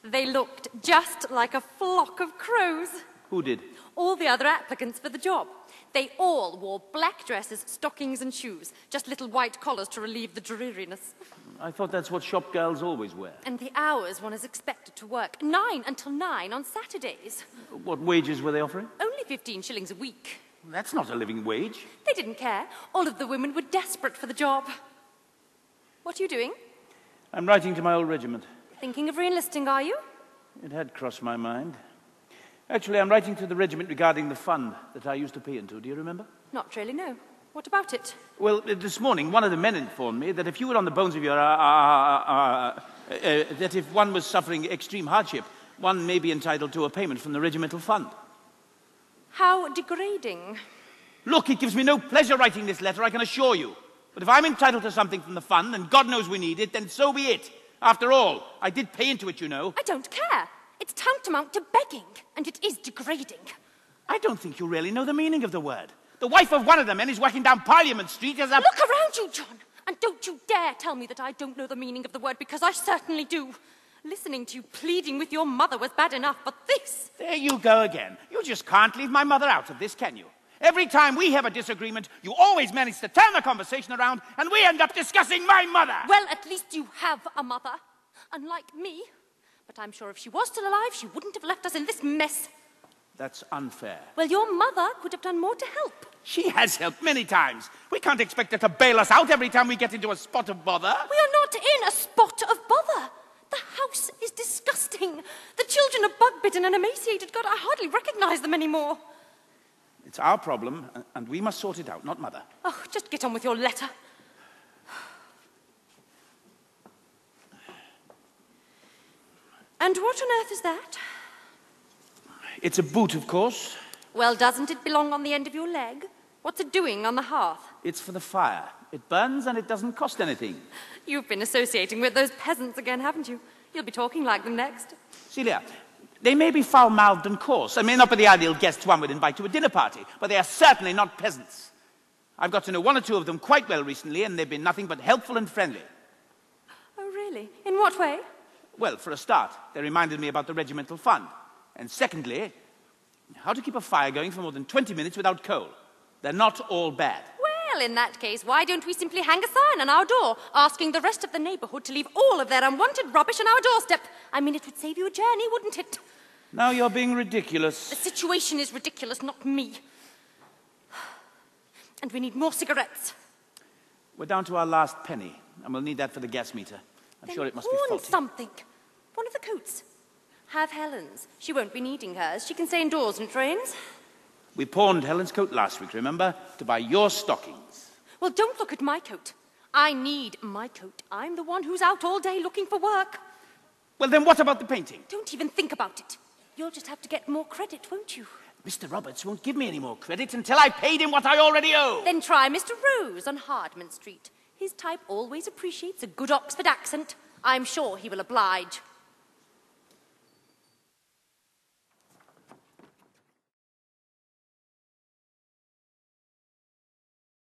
They looked just like a flock of crows. Who did? All the other applicants for the job. They all wore black dresses, stockings and shoes, just little white collars to relieve the dreariness. I thought that's what shop girls always wear. And the hours one is expected to work, 9 until 9 on Saturdays. What wages were they offering? Only 15 shillings a week. That's not a living wage. They didn't care. All of the women were desperate for the job. What are you doing? I'm writing to my old regiment. Thinking of re-enlisting, are you? It had crossed my mind. Actually, I'm writing to the regiment regarding the fund that I used to pay into. Do you remember? Not really, no. What about it? Well, this morning, one of the men informed me that if you were on the bones of your... that if one was suffering extreme hardship, one may be entitled to a payment from the regimental fund. How degrading. Look, it gives me no pleasure writing this letter, I can assure you. But if I'm entitled to something from the fund, and God knows we need it, then so be it. After all, I did pay into it, you know. I don't care. It's tantamount to begging, and it is degrading. I don't think you really know the meaning of the word. The wife of one of the men is walking down Parliament Street as a... Look around you, John, and don't you dare tell me that I don't know the meaning of the word, because I certainly do. Listening to you pleading with your mother was bad enough, but this... There you go again. You just can't leave my mother out of this, can you? Every time we have a disagreement, you always manage to turn the conversation around, and we end up discussing my mother. Well, at least you have a mother, unlike me. But I'm sure if she was still alive, she wouldn't have left us in this mess. That's unfair. Well, your mother could have done more to help. She has helped many times. We can't expect her to bail us out every time we get into a spot of bother. We are not in a spot of bother. The house is disgusting. The children are bug-bitten and emaciated. God, I hardly recognize them anymore. It's our problem, and we must sort it out, not Mother. Oh, just get on with your letter. And what on earth is that? It's a boot, of course. Well, doesn't it belong on the end of your leg? What's it doing on the hearth? It's for the fire. It burns and it doesn't cost anything. You've been associating with those peasants again, haven't you? You'll be talking like them next. Celia, they may be foul-mouthed and coarse, and may not be the ideal guests one would invite to a dinner party, but they are certainly not peasants. I've got to know one or two of them quite well recently, and they've been nothing but helpful and friendly. Oh, really? In what way? Well, for a start, they reminded me about the regimental fund. And secondly, how to keep a fire going for more than 20 minutes without coal. They're not all bad. Well, in that case, why don't we simply hang a sign on our door asking the rest of the neighborhood to leave all of their unwanted rubbish on our doorstep? I mean, it would save you a journey, wouldn't it? Now you're being ridiculous. The situation is ridiculous, not me. And we need more cigarettes. We're down to our last penny, and we'll need that for the gas meter. I'm sure it must be faulty. Something. One of the coats. Have Helen's. She won't be needing hers. She can stay indoors when it rains. We pawned Helen's coat last week, remember? To buy your stockings. Well, don't look at my coat. I need my coat. I'm the one who's out all day looking for work. Well, then what about the painting? Don't even think about it. You'll just have to get more credit, won't you? Mr. Roberts won't give me any more credit until I paid him what I already owe. Then try Mr. Rose on Hardman Street. His type always appreciates a good Oxford accent. I'm sure he will oblige.